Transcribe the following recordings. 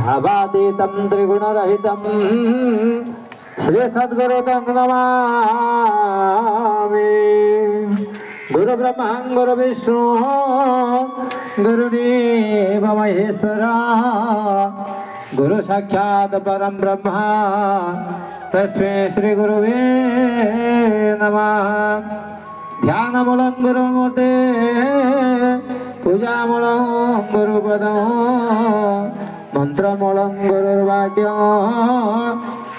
भावातीतं त्रिगुणरहितं श्री सद्गुरु नमामि। गुरु ब्रह्मा गुरु विष्णु गुरुदेव महेश्वरा गुरु साक्षात् परम ब्रह्मा तस्मै श्री गुरुवे नमः। ध्यानमूलं गुरुमूर्ते पूजामूलं गुरुपदं मंत्रमूलं गुरुर्वाक्यं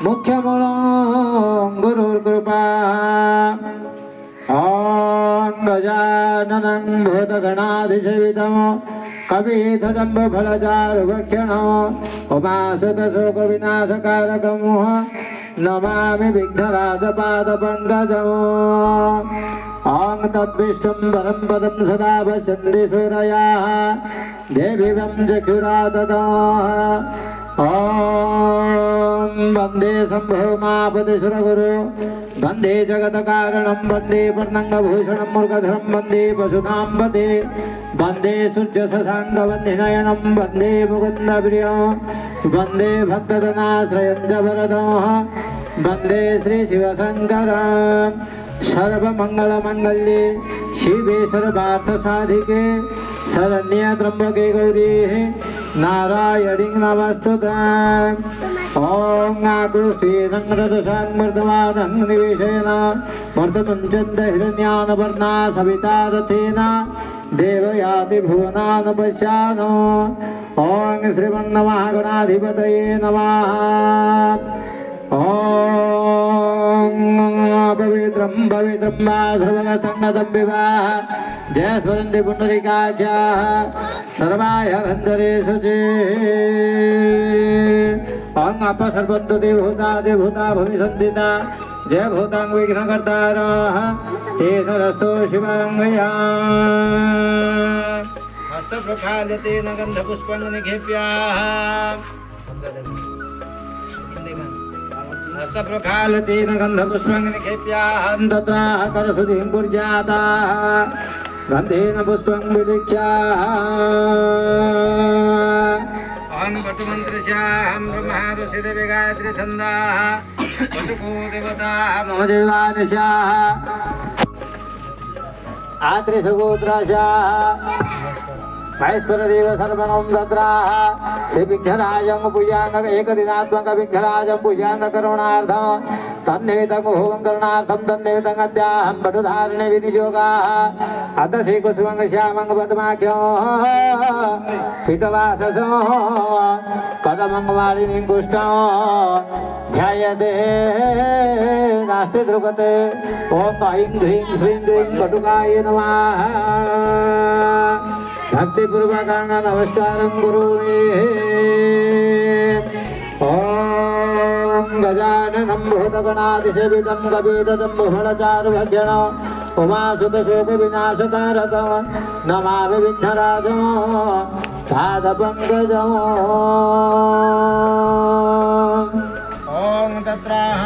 मुख्यमूलं गुरुर्कृपा। ॐ गजाननं भूतगणाधिसेवितं कपिध्वजम्बफलचारुभक्षणं उमासुतशोकविनाशकारकं नमामि विघ्नराजपादपङ्कजम्। ॐ तद्विष्णुं परं पदं सदा पश्यन्ति सूरयाः देवीवं चक्षुराततः। ॐ वन्दे शम्भुमापतिसुरगुरु वन्दे जगत्कारणं वन्दे पर्णङ्गभूषणं मृगधरं वन्दे पशूनां वन्दे वन्दे सूर्यशशाङ्कवन्दिनयनं वन्दे मुकुन्दप्रियं वन्दे भक्तजनाश्रयं च वरदं वन्दे श्रीशिवशङ्करं। सर्वमङ्गलमङ्गल्ये शिवे सर्वार्थसाधिके शरण्ये त्र्यम्बके गौरी नारायणी नमस्तुते। ॐ आकृष्टीसङ्गतसाङ्मर्दमानं निवेशेन मर्दमुञ्चन्द हिरण्यानवर्णा सविता रथेन देवयाति भुवनान् पश्यानो। ॐ श्रीमन्नमहागणाधिपतये नमः। ॐ पवित्रं पवित्रं वा सर्वसङ्गतं विवाह जय स्वरन्ति पुण्डरीकाख्याः सर्वाय हन्तरे शुचे। ॐ अपसर्पन्तु देवभूता देवभूता भविष्यन्तिता जय भूतां विघ्नकर्तारः तेन रस्तो शिवाङ्गया। हस्तप्रक्षाल्यतेन गन्धपुष्पं निक्षेप्याः हस्तप्रक्षाल्यतेन गन्धपुष्पं निक्षेप्याः तथा करसुधिं कुर्याताः गन्धेन पुष्पं विलिख्याः। ॐ वटुमन्त्रस्याहं ब्रह्मा ऋषिदेवी गायत्री छन्दाः वटुको देवताः मम देवानस्याः आत्रिसगोत्रास्याः महेश्वरदेव सर्वणं दद्राः श्रीविघ्नराजं पूजाङ्ग एकदिनात्मक विघ्नराजं पूजाङ्ग करुणार्थं तन्निमित्तं होमं करुणार्थं तन्निमित्तं अद्याहं पटुधारणे विधियोगाः अथ श्रीकुसुमं श्यामं पद्माख्यं पीतवाससं कदमं मालिनीं कुष्ठं ध्यायते नास्ति ध्रुवते। ॐ ऐं ह्रीं श्रीं क्लीं पटुकाय नमः। भक्तिपूर्वकांग नमस्कारं करोमि। ॐ गजाननं भूतगणाधिसेवितं कपिध्वजम्बफलचारुभक्षणं उमासुतशोकविनाशकारकं नमामि विघ्नराजं पादपङ्कजम्। ॐ तत्राः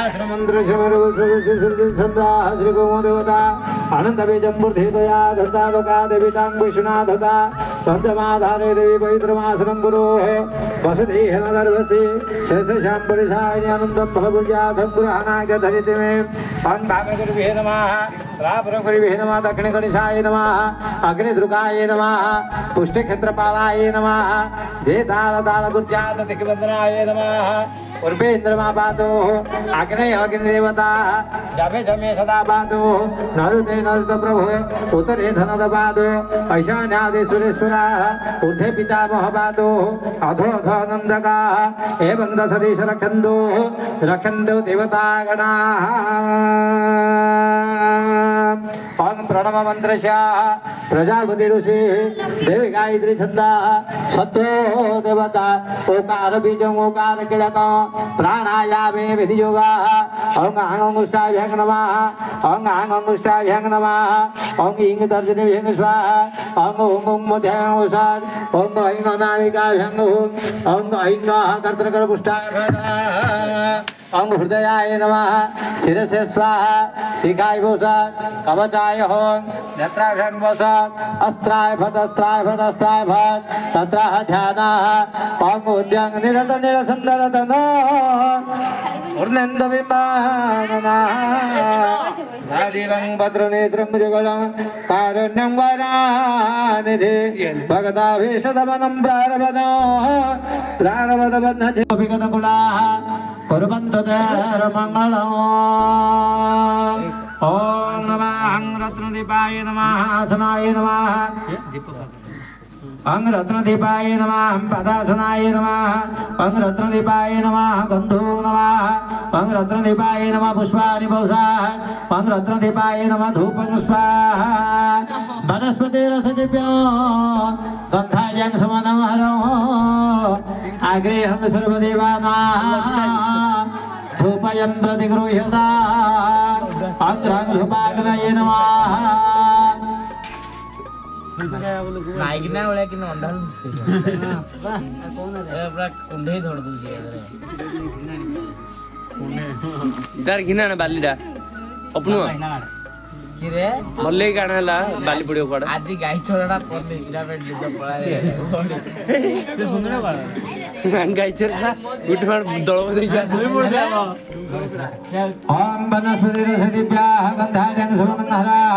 आश्रमन्त्रशमरुषुषुषुषुषन्दाः श्रीगोदेवता अनन्तबीजं बुद्धिदया धता लोका देवीतां विष्णुनाथता पञ्चमाधारे देवी पवित्रमासनं गुरोः वसुदेहन गर्भसे शेषशां परिशायिनी अनन्तं फलभुजातं गृहाणाय धरिति मे। ॐ भागगुरुभ्ये नमः रापुरगुरुभ्ये नमः दक्षिणगणेशाय नमः अग्निदृकाय नमः पुष्टिक्षेत्रपालाय नमः जेतालतालगुर्जात दिग्बन्धनाय नमः। उर्वेन्द्रमा पातो अग्नय अग्निदेवता जमे जमे सदा पातो नरुते नरुत प्रभु उत्तरे धनद पातो ऐशान्यादि सुरेश्वरा ऊर्ध्वे पितामह पातो अधो अधोनन्दका एवं दशदिश रक्षन्तु रक्षन्तु देवतागणाः। ॐ प्रणव मन्त्रस्याः प्रजापति ऋषि देवी गायत्री छन्दाः सत्यो देवता ओकार बीजं ओकार किलकं प्राणायामे विधियोगाः। ॐ आङ्गुष्ठाभ्यां नमः ॐ आङ्गुष्ठाभ्यां नमः ॐ ईं तर्जनीभ्यं स्वाहा ॐ ॐ मध्यां षट् ॐ ऐं अनामिकाभ्यां ॐ ऐं कर्तृकरपुष्टाभ्यां ओम हृदयाय नमः शिरसे स्वाहा शिखाय भूषा कवचाय होम नेत्राभ्यं वसा अस्त्राय भट तत्र ध्यानः ओम उद्यं निरत निरसंदर तनो उर्नंद विमानना आदिवं भद्रनेत्रं जुगलं कारुण्यं वरानिधि भगदाभीष्टदमनं प्रारब्धबन्धचिविगतकुलाः कुर्वन्तु धर्ममङ्गलम् ॐ नमः रत्नदीपाय नमः आसनाय नमः अंग रत्नदीपाय नमः पदासनाय नमः अंग रत्नदीपाय नमः गंधो नमः अंग रत्नदीपाय नमः पुष्पाणि बहुशाः अंग रत्नदीपाय नमः धूपं स्वाहा वनस्पतिरसदिव्यो गन्धाद्यं समनं हरो आग्रेहं सर्वदेवानां धूपयं प्रतिगृह्यता अग्रं धूपाग्नये नमः नाइकिना वाला कि नंदा पूरा कुंडे धोड़ दूसी इधर घिना ना बालीडा अपनु कि रे मल्ले काढाला बाली पडियो कोडा आज गाई छोराडा पडले इरा बेट लिजा पळाले ते सुनरे बाळा गाई चरला गुटमार दळव देखि सोई पडले ओम वनस्पतिरसदिव्याः गन्धाद्यं सुमनङ्गलाः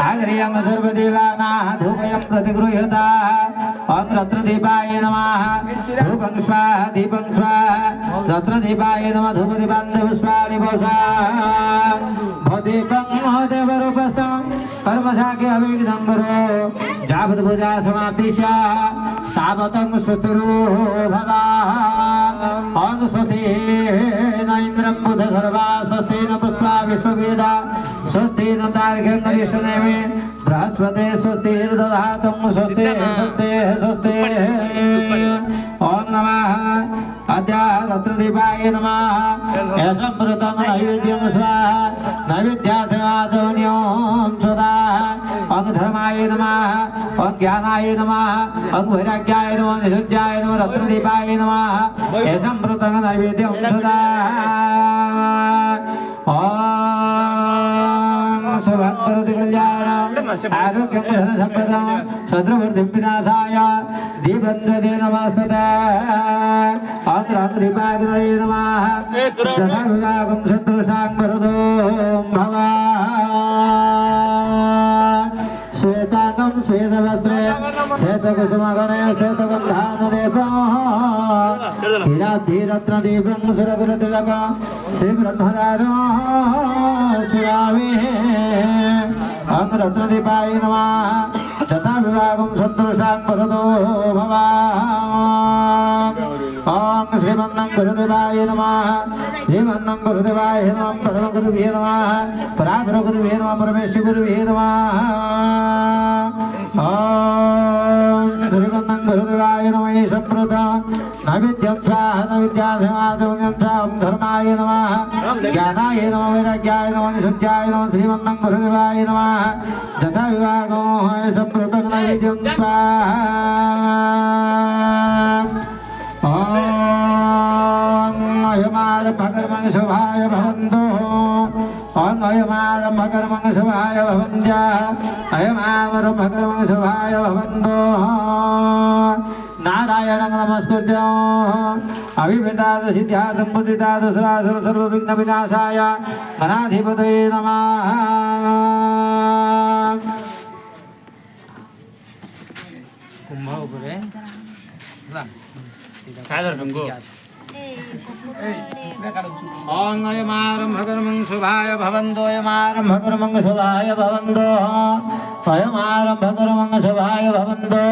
आग्रेयं सर्वदेवानां धूपयं प्रतिगृह्यताः ओम रत्नदीपाय नमः धूपं स्वाहा दीपं स्वाहा रत्नदीपाय नमः धूपदीपां पुष्पाणि बहुशाः भदीपं देवरूपस्थं कर्मशाखे अभिघ्नं करो यावत् पूजा समाप्ति च तावतं सुतरो भवा ओम स्वस्ति न इन्द्रं बुध सर्वा स्वस्ति न पुष्पा विश्ववेदा स्वस्ति न तार्क्यं करिष्यन्मे बृहस्पते स्वस्ति दधातुं स्वस्ति स्वस्ति स्वस्ति ओम नमः अद्य रत्नदीपाय नमः यशमृतं नैवेद्यं स्वाहा नैवेद्यादवादवन्यों सदा ओम धर्माय नमः ओम ज्ञानाय नमः ओम वैराग्याय नमः निरुद्याय नमः रत्नदीपाय नमः यशमृतं नैवेद्यं सदा ओम शुभकरोति कल्याणं आरोग्यं धनसम्पदं शत्रुवृद्धिं विनाशाय दीपन्द्वदे नमस्तते ओम रत्नदीपाय नमः धनविभागं शत्रुशाङ्गरदो भव श्वेतांगं श्वेतवस्त्रे श्वेतकुसुमगणे श्वेतगन्धानलेपं हीराधिरत्नदीपं सुरगुरुतिलक श्रीब्रह्मदारो सुरावे अंग रत्नदीपाय नमः तथा विभागं शत्रुशाङ्गरदो भव ओम श्रीमन्नं गुरुदेवाय नमः श्रीमन्नं गुरुदेवाय नमः परमगुरुभ्ये नमः परागुरुभ्ये नमः परमेश्वरगुरुभ्ये नमः ओम श्रीमन्नं गुरुदेवाय नमः सम्प्रत नैवेद्यं स्वाहा नैवेद्याधमादवन्यं स्वाहा ओम धर्माय नमः ज्ञानाय नमः वैराग्याय नमः निरुद्याय नमः श्रीमन्नं गुरुदेवाय नमः तथा विभागो सम्प्रत नैवेद्यं स्वाहा अयमारम्भकर्मं शुभाय भवन्तु ओम अयमारम्भकर्मं शुभाय भवन्त्याः अयमारम्भकर्मं शुभाय भवन्तु नारायणं नमस्कृत्य अभिवेदाद सिद्ध्यार्थं बुद्धिदाद सुरासुर सर्वविघ्नविनाशाय गणाधिपतये नमः कुंभ ऊपरे काय धरतो ओम अयमारम्भकर्मं शुभाय भवन्तो अयमारम्भकर्मं शुभाय भवन्तो अयमारम्भकर्मं शुभाय भवन्तो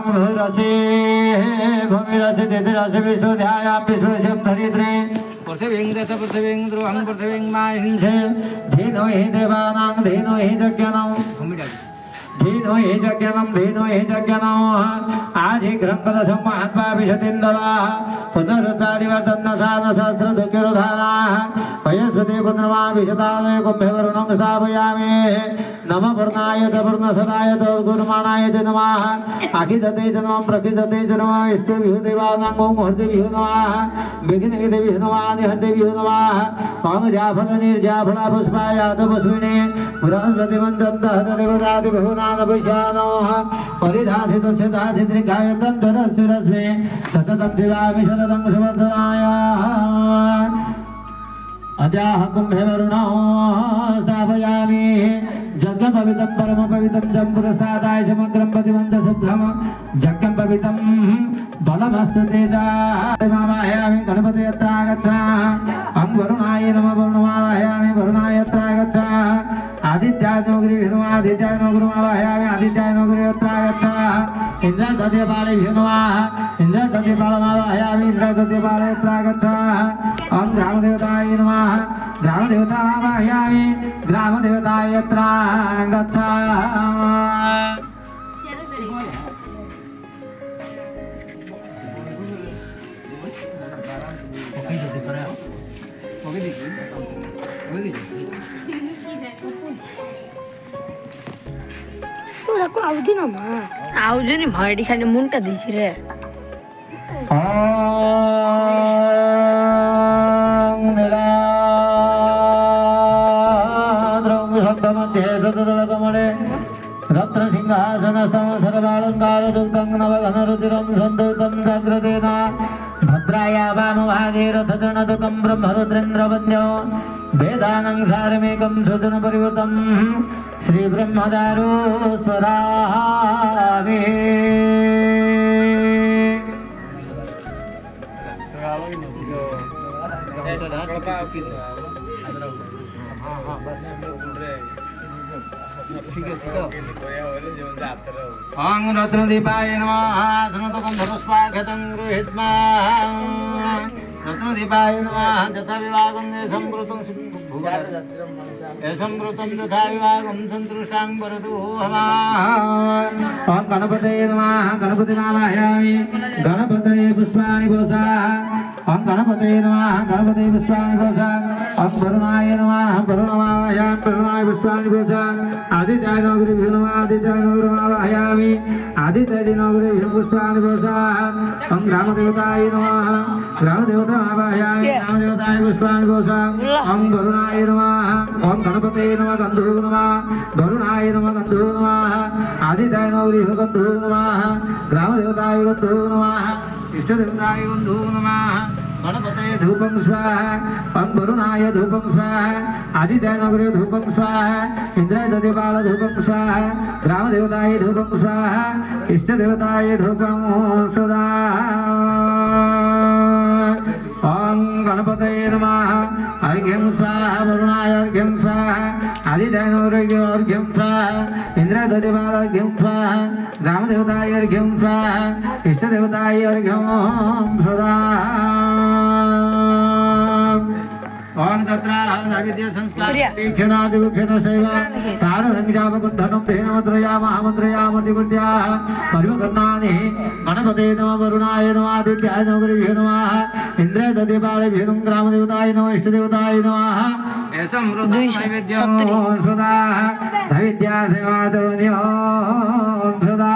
भूरसे भूमिरसे दिदिरसे विश्वध्याया विश्वशं धरित्रे पृथिवीन्द्रस पृथिवीन्द्रोहं पृथिवीं माहिंसे धीनो हि देवानां धीनो हि यज्ञानां धीनो हे जज्ञनम धीनो हे जज्ञनम आदि ग्रंथद सम्महत्वा विशतिन्दवा पुनरुत्पादिवसन्न सान सहस्र दुःखिरुधाना वयस्पति पुनर्मा विशतादय कुम्भे वरुणं स्थापयामि नमः वर्णाय च वर्णसदाय च गुरुमाणाय च नमः अखिदते च नमः प्रखिदते च नमः विष्णु विहुदेवानां मुहूर्ते विहु नमः विघ्नहृदे विहु नमः आदिहृदे विहु नमः पांगजाफल निर्जाफल पुष्पायात पुष्पिणे बृहस्पति मन्दन्तः देवदादि बहुनाद वैशानः परिधासित सदाधि त्रिकायतं धरस्य रश्मे सततं दिवामि शरदं सुवर्धनाय अद्याह कुम्भे वरुणो स्थापयामि जग्गं पवित्रं परम पवित्रं जं पुरस्तादाय समग्रं प्रतिमन्त शुद्धं जग्गं पवित्रं बलमस्तु तेजामावाहयामि गणपति यत्र आगच्छ अं वरुणाय नमः वरुणमावाहयामि वरुणाय यत्र आगच्छ आदित्याय नोगरी नमः आदित्याय नोगरीमावाहयामि आदित्याय नोगरी यत्र आगच्छ इन्द्रदध्यपाले नमः इन्द्रदध्यपालमावाहयामि इन्द्रदध्यपाले यत्र आगच्छ अं ग्रामदेवताय नमः ग्रामदेवतामावाहयामि ग्रामदेवताय यत्र आगच्छ তোরা কো আউজু না মা আউজু নি ভাইডি খালি মুনটা দিছি রে कमले रत्न सिंहासन सर्वालंकार दुर्गं नवघनरुचिरं सन्दुतं जाग्रतेन भद्राया वामभागे रथगणदुकं ब्रह्मरुद्रेन्द्रवन्द्यो वेदानं सारमेकं सुजन परिवृतं श्रीब्रह्मदारो स्मरामि ओं रत्नदीपाय नमः स्नतकं धनुष्पाघतं गृहीत्वा रत्नदीपाय नमः तथा विवागं संवृतं संवृतं तथा विवागं सन्तुष्टां वरदु ओं गणपतये नमः गणपतिमावाहयामि गणपतये पुष्पाणि वसा ओं गणपतये नमः गणपतये पुष्पाणि वसा ओं वरुणाय नमः वरुणमावाहयामि वरुणाय पुष्पाणि वसा आदित्याय नोगरीभ्यो नमः आदित्याय नोगरीमावाहयामि आदित्याय नोगरीभ्यो पुष्पाणि वसा ओं ग्रामदेवताय नमः ग्रामदेवतामावाहयामि ग्रामदेवताय पुष्पाणि वसा ओं वरुणाय नमः ओं गणपतये नमः गन्धो नमः वरुणाय नमः गन्धो नमः आदित्याय नोगरीभ्यो गन्धो नमः ग्रामदेवताय गन्धो नमः इष्टदेवताय गन्धो नमः गणपतये धूपं स्वाहा ओं वरुणाय धूपं स्वाहा आदित्याय नगरे धूपं स्वाहा इंद्राय ददेवाल धूपं स्वाहा ग्रामदेवताय धूपं स्वाहा इष्टदेवताय धूपं सदा ओं गणपतये नमः अर्घ्यं स्वाहा वरुणाय अर्घ्यं स्वाहा आदित्याय नगरे अर्घ्यं स्वाहा इंद्राय ददेवाल अर्घ्यं स्वाहा ग्रामदेवताय अर्घ्यं स्वाहा इष्टदेवताय अर्घ्यं सदा ओं तत्रा नैवेद्य संस्कार दीक्षणादि विक्षण सेवा तारसंजापकुण्ठनं धेनमत्रयामहमत्रयामतिकुट्या परिमकर्णानि गणपते नमः वरुणाय नमः आदित्याय नगरीभ्यो नमः इंद्राय ददेवालेभ्यो नमः ग्रामदेवताय नमः इष्टदेवताय नमः समृद्धं नैवेद्यं सदा नैवेद्या सेवादोन्यो सदा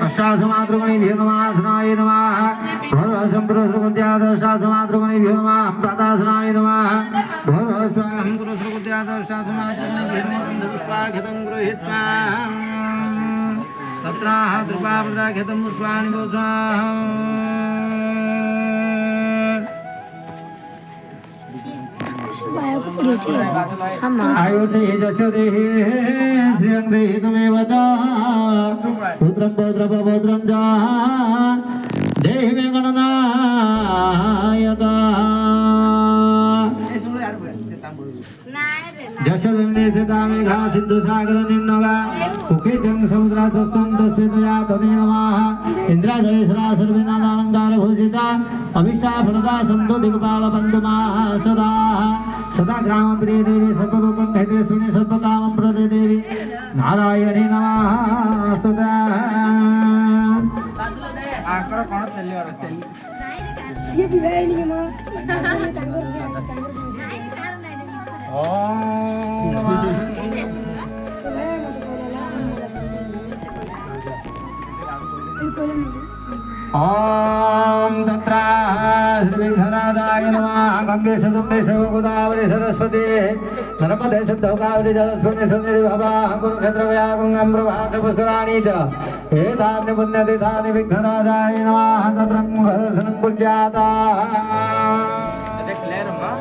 अष्टासमातृगुणेभ्यो नमः आसनाय नमः भूर्वसंपुरुषकृत्याद अष्टासमातृगुणेभ्यो नमः प्रातासनाय नमः भूर्वस्वाहं पुरुषकृत्याद अष्टासमातृगुणेभ्यो नमः गन्धपुष्पाघ्यतं गृहीत्वा तत्राह द्रुपापदाघ्यतं पुष्पाणि भूस्वाहा आयुधे जशोदे श्रियं देहि तमेव च पुत्रं पौत्रं च देहि मे गणनायक जश दशदमिदेशतामेघा सिन्धुसागरनिर्नगा सुखेजं समुद्रातस्तं तस्मिन्नया तदे नमः इन्द्राजयसरासर्विनादालङ्कारभूषिता अभिष्टाफलदा सन्तो दिग्पालबन्धुमाः सदा सदा ग्रामप्रियदेवी सर्वलोकं हैतेस्विनी सर्वकामं प्रदे देवी नारायणी नमः स्तुता आकर कोण चलिवार ये भी है नहीं मां ओम ओम तत्र श्रीविघ्नराजाय नमः गंगे सदुम्ने गोदावरी सरस्वती नर्मदे सिन्धु जलस्वती सन्निधि भवा कुरुक्षेत्रव्या गंगं प्रभास पुष्कराणि च एतानि पुण्यतीर्थानि विघ्नराजाय नमः तत्र मुखदर्शनं कुर्यात् अरे क्लियर मां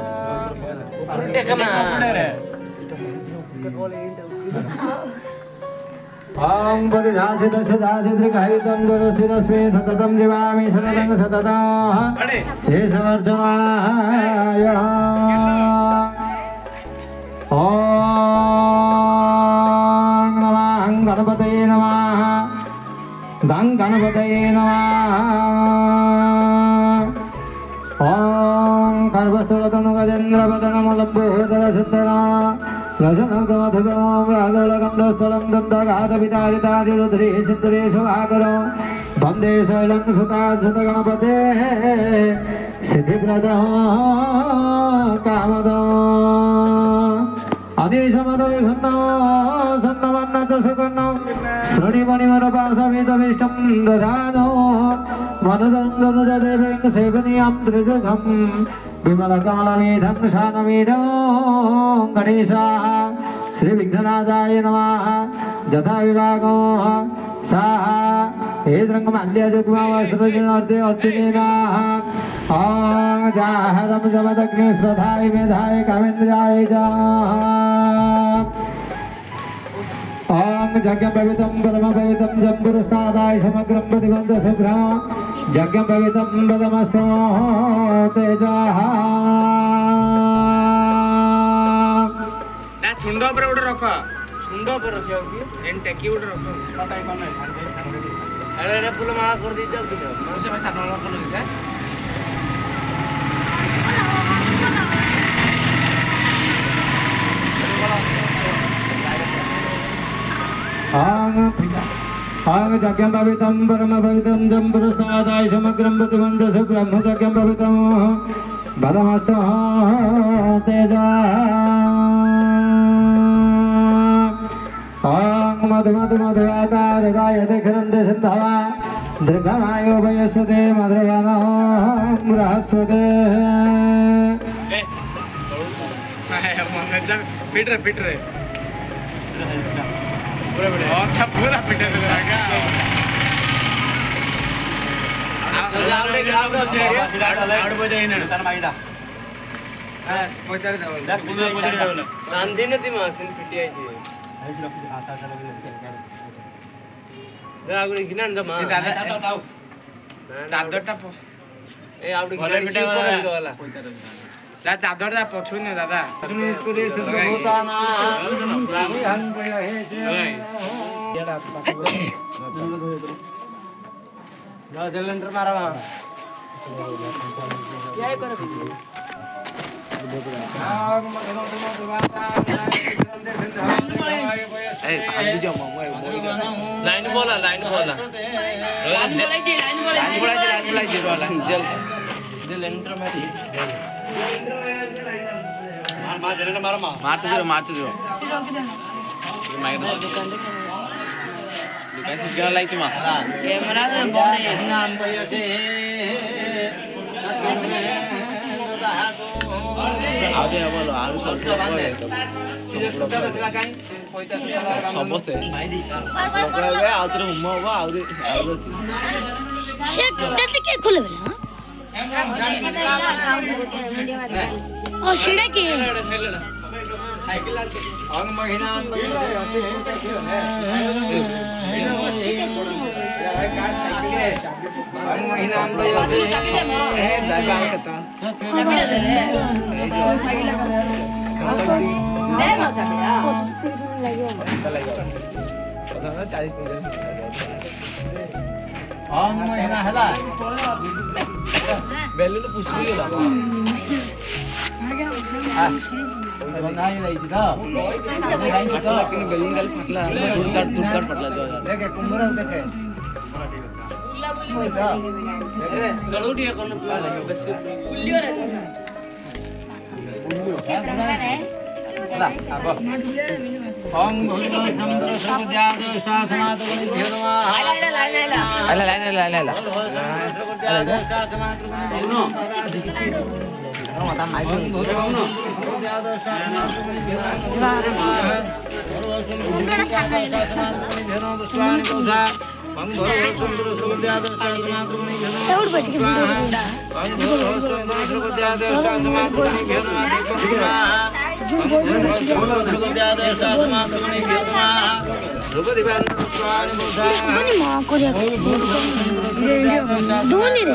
ओम परिधासित सदासिद्रिकायुतं गुरुशिरस्वे सततं जीवामि शरणं सततः हे समर्चनाय ओम नमः गणपतये नमः गं गणपतये नमः ओम कर्वस्तुलतनुगजेन्द्रपदनमलम्बोदरसिद्धना रसनगमधुगमव्यालोलगन्धस्थलं दन्तघातपितारितादिरुद्रे सिद्धरेषु आकरो वन्दे शैलं सुतासुतगणपते सिद्धिप्रदो कामदो अनीशमदविघ्नो सन्नवन्नत सुकर्णो श्रुणिमणिमरपासमिदविष्टं दधानो मनुदन्दनुदेवेन सेवनीयं त्रिजुगं विमलकमलमेधं शानमीडो गणेशाः श्रीविघ्नराजाय नमः जथा विभागो साः हेद्रङ्गमल्यजुग्मवस्त्रजिनर्दे अर्जुनेनाः ॐ जाहरं जमदग्नि श्रद्धाय मेधाय कामेन्द्राय च ॐ यज्ञं पवित्रं परमपवित्रं जम्बुरस्तादाय समग्रं प्रतिबन्ध शुभ्रं यज्ञं पवित्रं पदमस्तो तेजः ना सुंड पर उड़ रखो सुंड पर रखियो कि एन टेकी उड़ रखो सताई कोन अरे रे फूल माला कर दी जाऊ तुम मुसे में सात नंबर कर दे आंग यज्ञं पवित्रं परमपवित्रं जम्बुरस्तादाय समग्रं प्रतिबन्ध शुभ्रं यज्ञं पवित्रं बलमस्तो तेजः ॐ मधुमधुमधुवातारकाय दिखरन्ते सिन्धवा दीर्घमायो वयस्वते मधुरवनो बृहस्पते फिट रे पूरा फिट रे लगा आड़ बजे इन तन माइदा हां पचार दावल रांधी नती मासिन फिटी आइजी आगुड़ी घिनान दमा दादा चादरटा ए आउडी घिनान सी को वाला दा चादर दा पछु ने दादा सुनीश्वरी सुभूताना हन पय हे येडा ना सिलेंडर मारवा काय कर लाइन बोला जल सिलेंडर मारी मार सिलेंडर मार तो दो माइक दुकान क्या लाई तुम कैमरा से बोले नाम पयो से आगे बोलो आलू सब बांधे समस्ते लोकड़े आउतरे हुम्मा हुआ आउरे से तते के खुले बेला ओ सीढ़े के अंग महीना ओम एना हला ବେଲୁନ ପୁଷ୍ପି ଗଲା बनाई रही थी तो ବେଲୁନ କାଲି ଫାଟଲା ଦୁର୍ଦାର ଫାଟଲା ଜୟ देखे कुमरा देखे ଗଳୁଟିଏ କନ ବେଶୀ ओम भूर्भुवः समुद्र सर्वज्ञादेष्टा समातुगुणि भेदमा ଆଇଲା सर्वज्ञादेष्टा समातुगुणि भेदमा माता माइक सर्वज्ञादेष्टा समातुगुणि भेदमा पुष्पाणि दोषा भूर्भुवः समुद्र सर्वज्ञादेष्टा समातुगुणि भेदमा सर्वज्ञादेष्टा समातुगुणि भेदमा बनी मां को देखो धोनी रे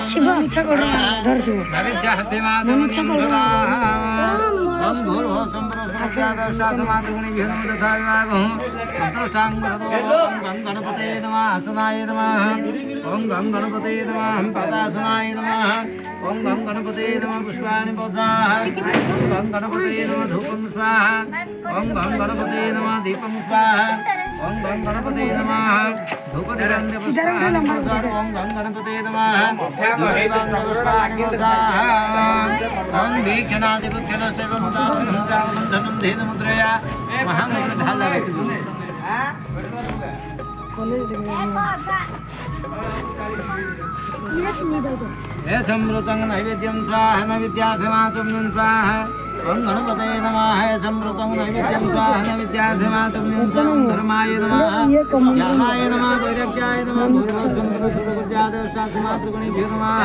शिव इच्छा कर धर शिव इच्छा कर गणपते नमः आसनाय नमः ओम गणपते नमः पदासनाय नमः ओम गणपते नमः पुष्पाणि पौधाः ओम गणपते नमः धूपं स्वाहा ओम गणपते नमः दीपं स्वाहा ओम गणपते नमः धूपदीपं स्वाहा ओम गणपते नमः ओम वीक्षणादिपुक्षण सर्वं धनं धेन मुद्रया महामंत्र ढाला रखियो हे समृतं नैवेद्यं स्वाहा नैवेद्याधिमातुं स्वाहा ओम गणपते नमः हे समृतं नैवेद्यं स्वाहा नैवेद्याधिमातुं धर्माय नमः ज्ञानाय नमः वैराग्याय नमः भूर्भुवस्सुमद्यादेष्टासमातृगुणिभ्यो नमः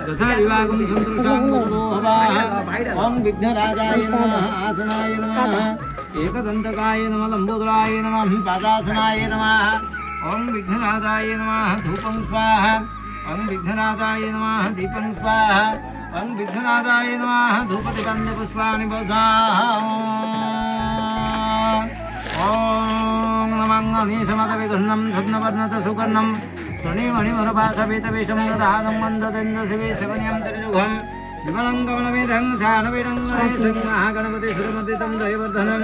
तथा विवाहं सन्तुष्टां गुरोहवाः ओम विघ्नराजाय नमः आसनाय नमः एकदन्तकाय नमः लम्बोदराय नमः पादासनाय नमः ओम विघ्नराजाय नमः धूपं स्वाहा ओम विघ्नराजाय नमः दीपं स्वाहा ओम विघ्नराजाय नमः धूपदीपं पुष्पाणि बौधाः ओम नमः अनीशमतविघ्नं छद्मवर्णत सुकर्णं स्वर्णिमणिमरभासवेतवेषं ददानं मन्ददेन्द्रशिवेशवन्यं त्रिजुघं विमलं कमलमेधं शानवेदं गणेशं महागणपति सुरमर्दितं जयवर्धनम्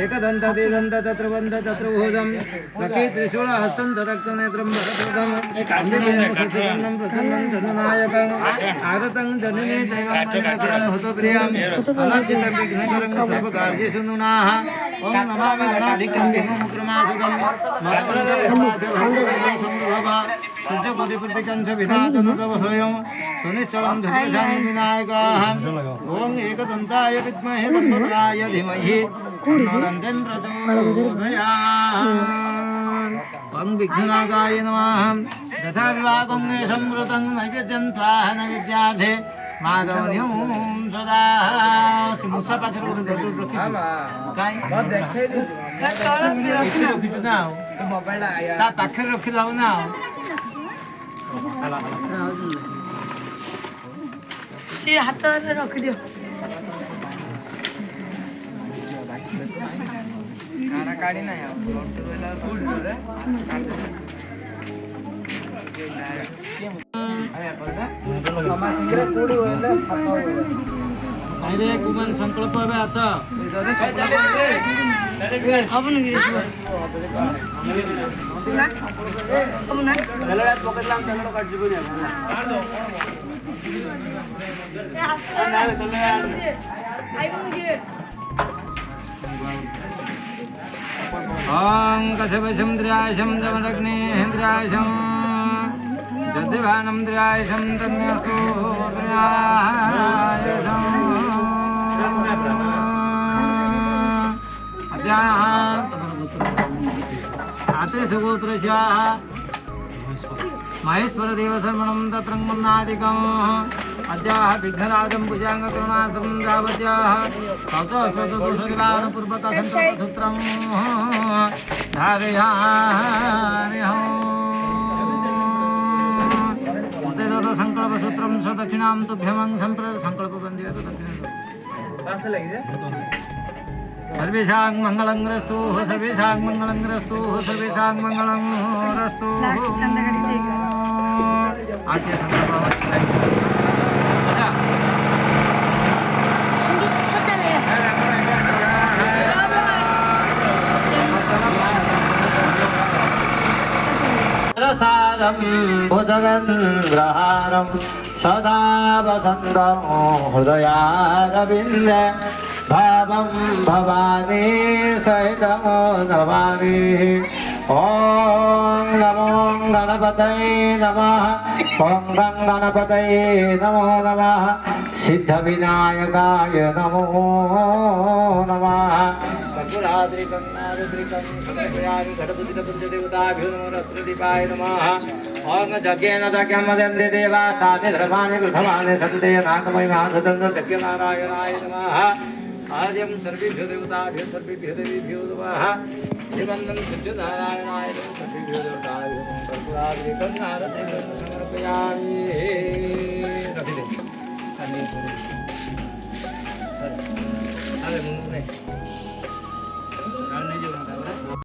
एकदन्तदेदन्त तत्र वन्द तत्र भोजं लकी त्रिशूलहस्तं रक्तनेत्रं वरदोदं वन्देन्द्रसुवर्णं प्रसन्नं धनुनायकम् आगतं धनुने चैवं हतप्रियम् अनर्जितं विघ्नकरं सर्वकार्येषु नुनाः ॐ नमामि गणाधिकं विमुक्रमासुतं मदवन्दं सम्भवा सूर्यकोटिप्रतिकं च विधातनुतवहयं सुनिश्चलं धनुषां विनायकाः ॐ एकदन्ताय विद्महे वक्रतुण्डाय धीमहि तन्नो प्रचोदयात् ओम विघ्ननाथाय नमः तथा विवाहं समृतं नैवेद्यं स्वाहा नैवेद्यार्थे माधवन्यं सदा मुसा पाखरे रखि रखिछु ना ता पाखरे रखि दाउ ना से हाथ में रख दियो काढी नाही अरे कुमन संकल्प হবে আস হবে নাকি রে শিব না হবে না তেলটা পকেটলাম তেলটা কাট দিব না এ আসলে না আইবো নাকি ओम कशपशंद्रियाशं जमदग्नेन्द्रियाशं जदिवानंद्रियाशं तन्मेस्तु द्रियाशं आते सुगोत्रस्याः महेश्वरदेवसर्वणं तत्रङ्गमन्नादिकम् अद्याः विघ्नराजं भुजाङ्गकरुणार्थं यावत्याः सौतस्वतदोषनिवारणपूर्वकसन्तोषसूत्रं धारयामि उदयतो संकल्पसूत्रं सदक्षिणां तुभ्यमं संकल्पबन्धेतो दक्षिणां सर्वेषां मङ्गलंग्रस्तु सर्वेषां मङ्गलंग्रस्तु सर्वेषां मङ्गलंग्रस्तु आज्ञा संकल्प रसारं भुजगेन्द्रहारं सदा वसन्तं हृदयारविन्दे भावं भवानी सहितं नमामि ॐ नमो गणपतये नमः ॐ गणपतये नमो नमः सिद्धविनायकाय नमो नमः कर्पूराद्रिकं नारद्रिकं समर्पयामि षड्भुजदेवताभ्यो नमो रत्नदीपाय नमः ॐ यज्ञेन यज्ञं वदन्ति देवास्तानि धर्माणि कृतवानि सन्ते नागमहिमासदन्त सत्यनारायणाय नमः आद्यं सर्वेभ्यो देवताभ्यो सर्वेभ्यो देवीभ्यो नमः श्रीमन्तं सत्यनारायणाय नमः सर्वेभ्यो देवताभ्यो कर्पूराद्रिकं नारद्रिकं समर्पयामि रखी दे अरे मुन्ने